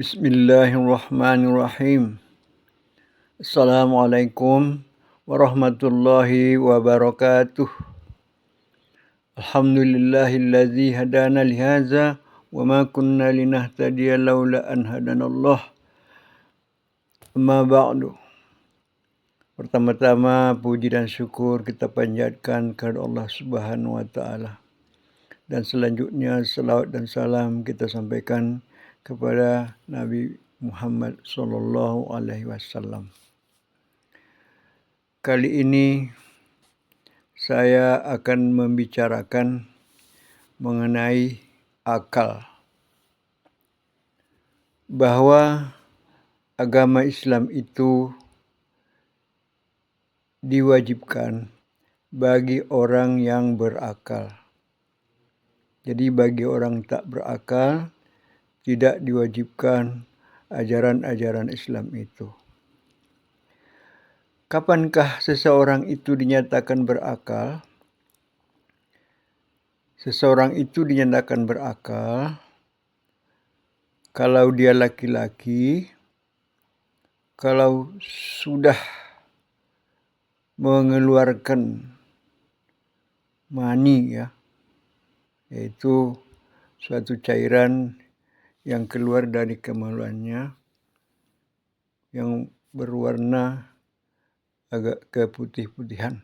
Bismillahirrahmanirrahim. Assalamualaikum warahmatullahi wabarakatuh. Alhamdulillahilladzi hadana lihaza wa ma kunna linahtadiya laula an hadanallah. Amma ba'du. Pertama-tama puji dan syukur kita panjatkan kepada Allah Subhanahu wa taala. Dan selanjutnya salawat dan salam kita sampaikan kepada Nabi Muhammad sallallahu alaihi wasallam. Kali ini saya akan membicarakan mengenai akal. Bahwa agama Islam itu diwajibkan bagi orang yang berakal. Jadi bagi orang tak berakal tidak diwajibkan ajaran-ajaran Islam itu. Kapankah seseorang itu dinyatakan berakal? Seseorang itu dinyatakan berakal kalau dia laki-laki, kalau sudah mengeluarkan mani, yaitu suatu cairan yang keluar dari kemaluannya yang berwarna agak keputih-putihan.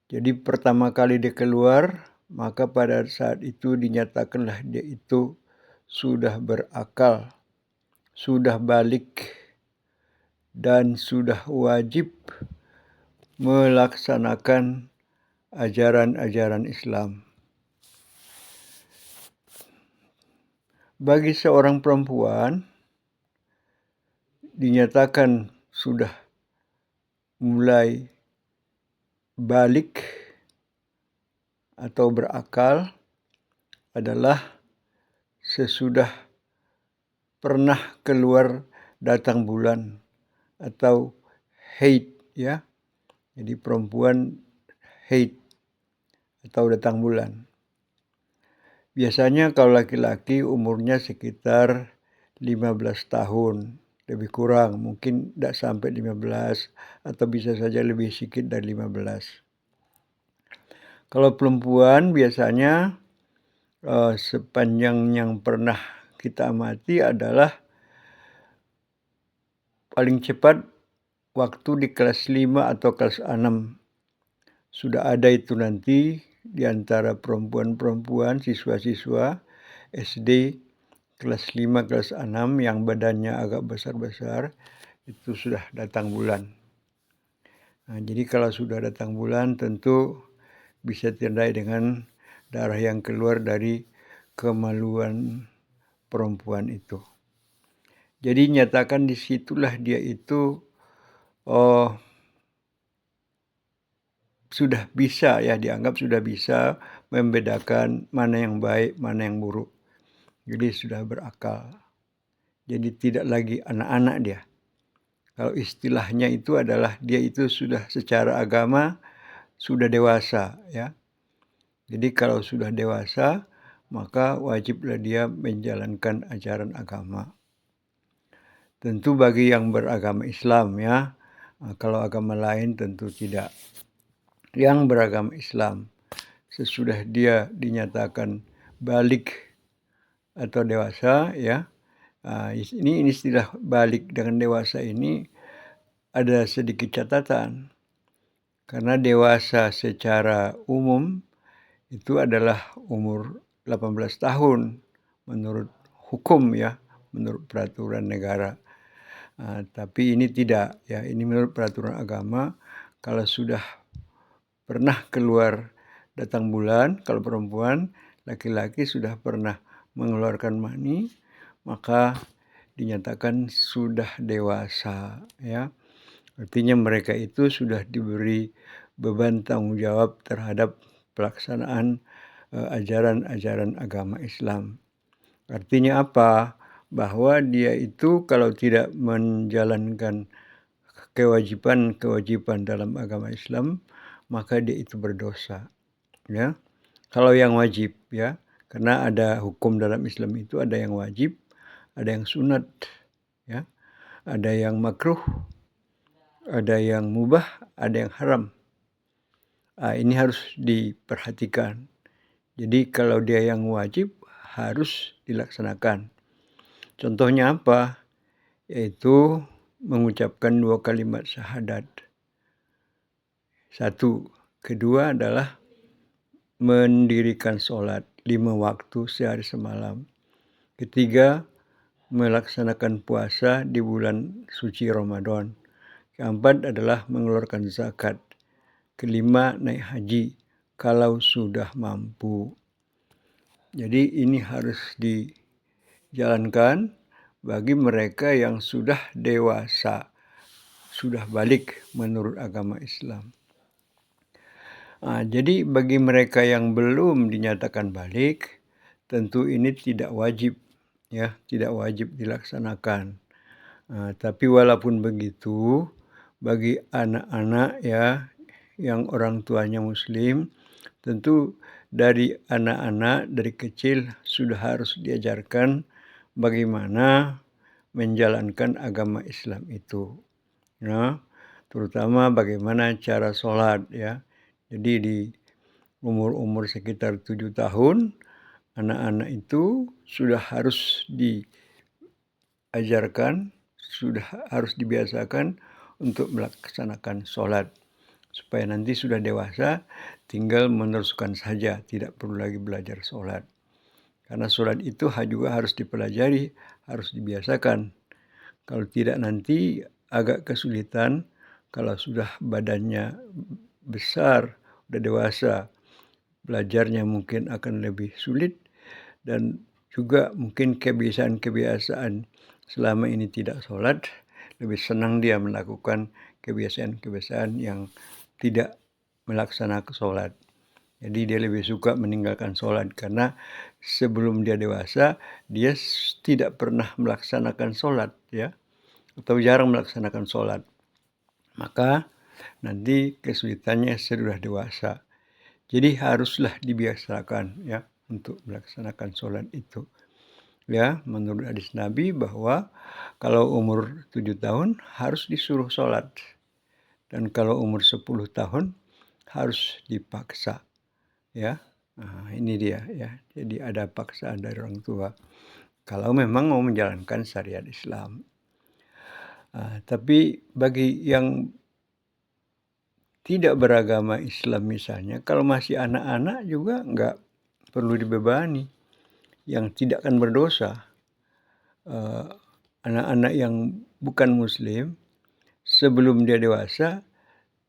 Jadi pertama kali dia keluar, maka pada saat itu dinyatakanlah dia itu sudah berakal, sudah balik, dan sudah wajib melaksanakan ajaran-ajaran Islam. Bagi seorang perempuan dinyatakan sudah mulai balik atau berakal adalah sesudah pernah keluar datang bulan atau haid, ya. Jadi perempuan haid atau datang bulan. Biasanya kalau laki-laki umurnya sekitar 15 tahun, lebih kurang, mungkin tidak sampai 15 atau bisa saja lebih sedikit dari 15. Kalau perempuan biasanya sepanjang yang pernah kita amati adalah paling cepat waktu di kelas 5 atau kelas 6. Sudah ada itu nanti di antara perempuan-perempuan, siswa-siswa SD kelas 5, kelas 6 yang badannya agak besar-besar, itu sudah datang bulan. Nah, jadi kalau sudah datang bulan tentu bisa ditandai dengan darah yang keluar dari kemaluan perempuan itu. Jadi nyatakan disitulah dia itu sudah bisa, dianggap sudah bisa membedakan mana yang baik, mana yang buruk. Jadi sudah berakal. Jadi tidak lagi anak-anak dia. Kalau istilahnya itu adalah dia itu sudah secara agama sudah dewasa, ya. Jadi kalau sudah dewasa, maka wajiblah dia menjalankan ajaran agama. Tentu bagi yang beragama Islam, ya. Kalau agama lain tentu tidak. Yang beragama Islam sesudah dia dinyatakan balik atau dewasa, ya. Ini istilah balik dengan dewasa ini ada sedikit catatan. Karena dewasa secara umum itu adalah umur 18 tahun menurut hukum, ya, menurut peraturan negara. Tapi ini tidak, ya, ini menurut peraturan agama. Kalau sudah pernah keluar datang bulan, kalau perempuan, laki-laki sudah pernah mengeluarkan mani, maka dinyatakan sudah dewasa, ya. Artinya mereka itu sudah diberi beban tanggung jawab terhadap pelaksanaan ajaran-ajaran agama Islam. Artinya apa? Bahwa dia itu kalau tidak menjalankan kewajiban dalam agama Islam, maka dia itu berdosa, ya. Kalau yang wajib, ya, karena ada hukum dalam Islam itu ada yang wajib, ada yang sunat, ya, ada yang makruh, ada yang mubah, ada yang haram. Ini harus diperhatikan. Jadi kalau dia yang wajib harus dilaksanakan. Contohnya apa? Yaitu mengucapkan 2 kalimat syahadat. 1. Kedua adalah mendirikan sholat 5 waktu sehari semalam. Ketiga, melaksanakan puasa di bulan suci Ramadan. Keempat adalah mengeluarkan zakat. Kelima, naik haji kalau sudah mampu. Jadi ini harus dijalankan bagi mereka yang sudah dewasa, sudah balik menurut agama Islam. Jadi bagi mereka yang belum dinyatakan balik, tentu ini tidak wajib, ya, tidak wajib dilaksanakan. Tapi walaupun begitu, bagi anak-anak ya yang orang tuanya Muslim, tentu dari anak-anak dari kecil sudah harus diajarkan bagaimana menjalankan agama Islam itu. Ya, terutama bagaimana cara sholat, ya. Jadi di umur-umur sekitar 7 tahun, anak-anak itu sudah harus diajarkan, sudah harus dibiasakan untuk melaksanakan sholat. Supaya nanti sudah dewasa, tinggal meneruskan saja, tidak perlu lagi belajar sholat. Karena sholat itu juga harus dipelajari, harus dibiasakan. Kalau tidak nanti agak kesulitan, kalau sudah badannya besar, udah dewasa, belajarnya mungkin akan lebih sulit, dan juga mungkin kebiasaan-kebiasaan selama ini tidak sholat, lebih senang dia melakukan kebiasaan-kebiasaan yang tidak melaksanakan sholat. Jadi dia lebih suka meninggalkan sholat karena sebelum dia dewasa, dia tidak pernah melaksanakan sholat, ya, atau jarang melaksanakan sholat. Maka nanti kesulitannya sudah dewasa. Jadi haruslah dibiasakan, ya, untuk melaksanakan sholat itu. Ya, menurut hadis Nabi bahwa kalau umur 7 tahun harus disuruh sholat. Dan kalau umur 10 tahun harus dipaksa. Ya, ini dia, ya. Jadi ada paksaan dari orang tua. Kalau memang mau menjalankan syariat Islam. Tapi bagi yang tidak beragama Islam misalnya, kalau masih anak-anak juga nggak perlu dibebani. Yang tidak akan berdosa. Anak-anak yang bukan Muslim, sebelum dia dewasa,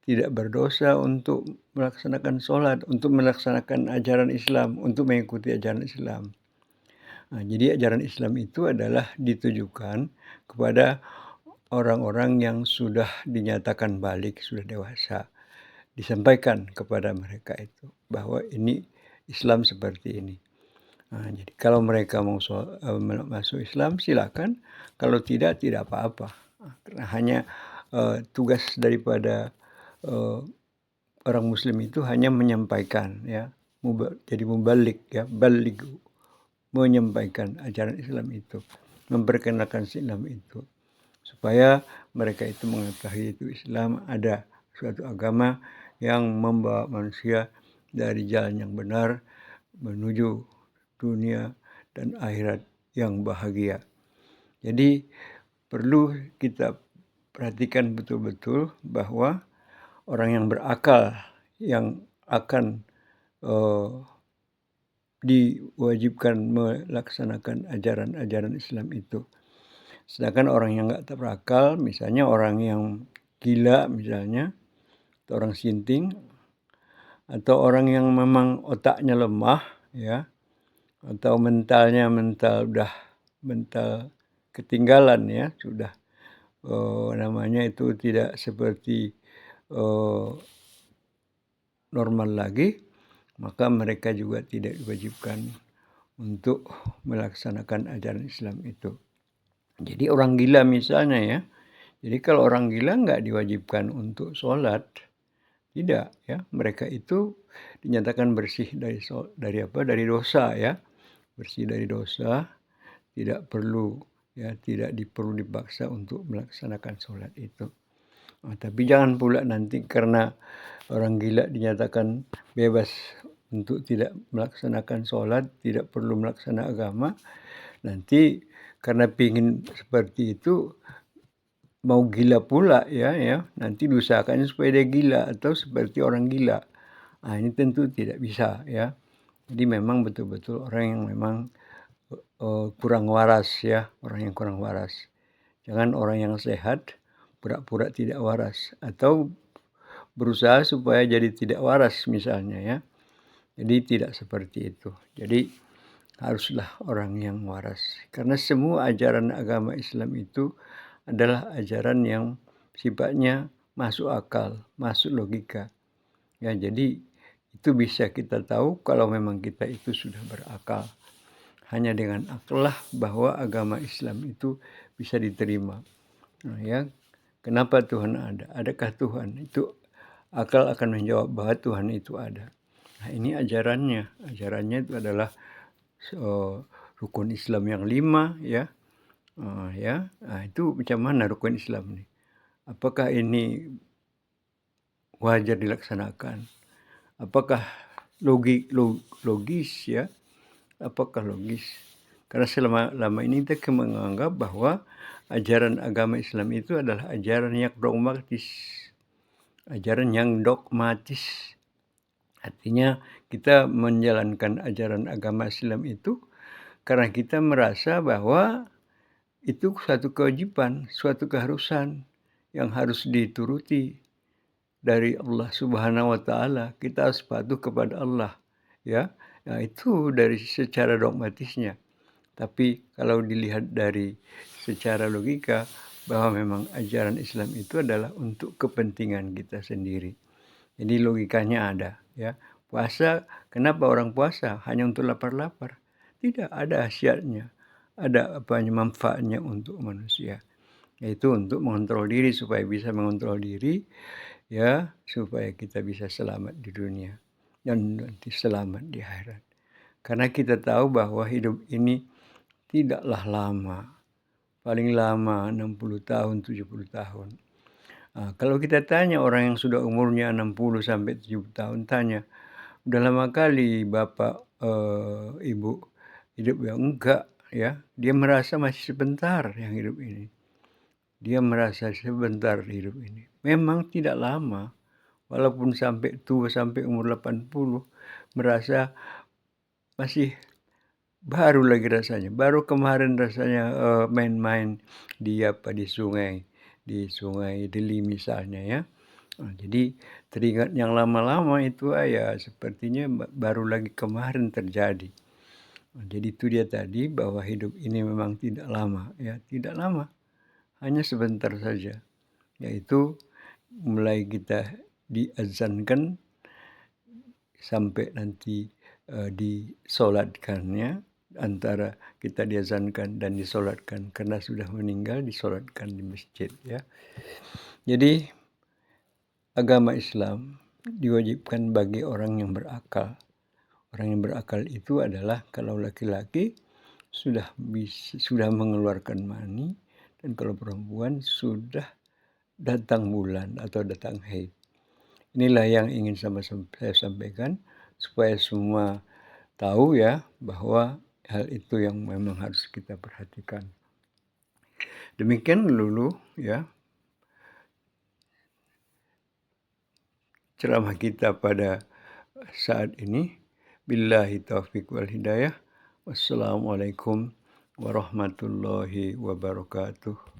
tidak berdosa untuk melaksanakan sholat, untuk melaksanakan ajaran Islam, untuk mengikuti ajaran Islam. Jadi ajaran Islam itu adalah ditujukan kepada orang-orang yang sudah dinyatakan balik, sudah dewasa. Disampaikan kepada mereka itu bahwa ini Islam seperti ini. Jadi kalau mereka mau masuk Islam silakan, kalau tidak apa-apa. Karena hanya tugas daripada orang Muslim itu hanya menyampaikan, ya, jadi mubalik, ya, balik, menyampaikan ajaran Islam itu, memperkenalkan Islam itu, supaya mereka itu mengetahui itu Islam ada suatu agama yang membawa manusia dari jalan yang benar menuju dunia dan akhirat yang bahagia. Jadi perlu kita perhatikan betul-betul bahwa orang yang berakal yang akan diwajibkan melaksanakan ajaran-ajaran Islam itu. Sedangkan orang yang nggak berakal, misalnya orang yang gila misalnya, atau orang sinting, atau orang yang memang otaknya lemah, ya, atau mental ketinggalan, ya, sudah namanya itu tidak seperti normal lagi, maka mereka juga tidak diwajibkan untuk melaksanakan ajaran Islam itu. Jadi orang gila misalnya, ya, jadi kalau orang gila nggak diwajibkan untuk sholat, tidak, ya, mereka itu dinyatakan bersih dari dosa, ya, bersih dari dosa, tidak perlu ya tidak perlu dipaksa untuk melaksanakan sholat itu. Tapi jangan pula nanti karena orang gila dinyatakan bebas untuk tidak melaksanakan sholat, tidak perlu melaksanakan agama, nanti karena pingin seperti itu mau gila pula ya nanti diusahakan supaya dia gila atau seperti orang gila. Ini tentu tidak bisa ya. Jadi memang betul-betul orang yang memang kurang waras ya, orang yang kurang waras. Jangan orang yang sehat pura-pura tidak waras atau berusaha supaya jadi tidak waras misalnya ya. Jadi tidak seperti itu. Jadi haruslah orang yang waras. Karena semua ajaran agama Islam itu adalah ajaran yang sifatnya masuk akal, masuk logika. Ya, jadi itu bisa kita tahu kalau memang kita itu sudah berakal. Hanya dengan akal lah bahwa agama Islam itu bisa diterima. Nah, ya, kenapa Tuhan ada? Adakah Tuhan? Itu akal akan menjawab bahwa Tuhan itu ada. Nah, ini ajarannya. Ajarannya itu adalah rukun Islam yang 5 ya. Itu macam mana rukun Islam ini? Apakah ini wajar dilaksanakan? Apakah logis ya? Apakah logis? Karena selama ini kita menganggap bahwa ajaran agama Islam itu adalah ajaran yang dogmatis. Ajaran yang dogmatis. Artinya kita menjalankan ajaran agama Islam itu karena kita merasa bahwa itu suatu kewajiban, suatu keharusan yang harus dituruti dari Allah Subhanahu wa taala. Kita harus patuh kepada Allah, ya. Nah, itu dari secara dogmatisnya. Tapi kalau dilihat dari secara logika bahwa memang ajaran Islam itu adalah untuk kepentingan kita sendiri. Jadi logikanya ada, ya. Puasa, kenapa orang puasa? Hanya untuk lapar-lapar? Tidak, ada khasiatnya. Ada manfaatnya untuk manusia. Yaitu untuk mengontrol diri supaya bisa mengontrol diri, ya, supaya kita bisa selamat di dunia dan nanti selamat di akhirat. Karena kita tahu bahwa hidup ini tidaklah lama. Paling lama 60 tahun, 70 tahun. Kalau kita tanya orang yang sudah umurnya 60 sampai 70 tahun, tanya, udah lama kali Bapak, Ibu hidup ya? Enggak ya. Dia merasa masih sebentar yang hidup ini. Dia merasa sebentar hidup ini. Memang tidak lama. Walaupun sampai tua, sampai umur 80, merasa masih baru lagi rasanya. Baru kemarin rasanya main-main di sungai Deli misalnya ya. Jadi teringat yang lama-lama itu ya sepertinya baru lagi kemarin terjadi. Jadi itu dia tadi bahwa hidup ini memang tidak lama ya, tidak lama. Hanya sebentar saja. Yaitu mulai kita diazankan sampai nanti disolatkannya, antara kita diazankan dan disolatkan karena sudah meninggal, disolatkan di masjid ya. Jadi agama Islam diwajibkan bagi orang yang berakal. Orang yang berakal itu adalah kalau laki-laki sudah mengeluarkan mani, dan kalau perempuan sudah datang bulan atau datang haid. Inilah yang ingin saya sampaikan supaya semua tahu ya bahwa hal itu yang memang harus kita perhatikan. Demikian dulu ya ceramah kita pada saat ini. Billahi taufiq wal hidayah. Wassalamualaikum warahmatullahi wabarakatuh.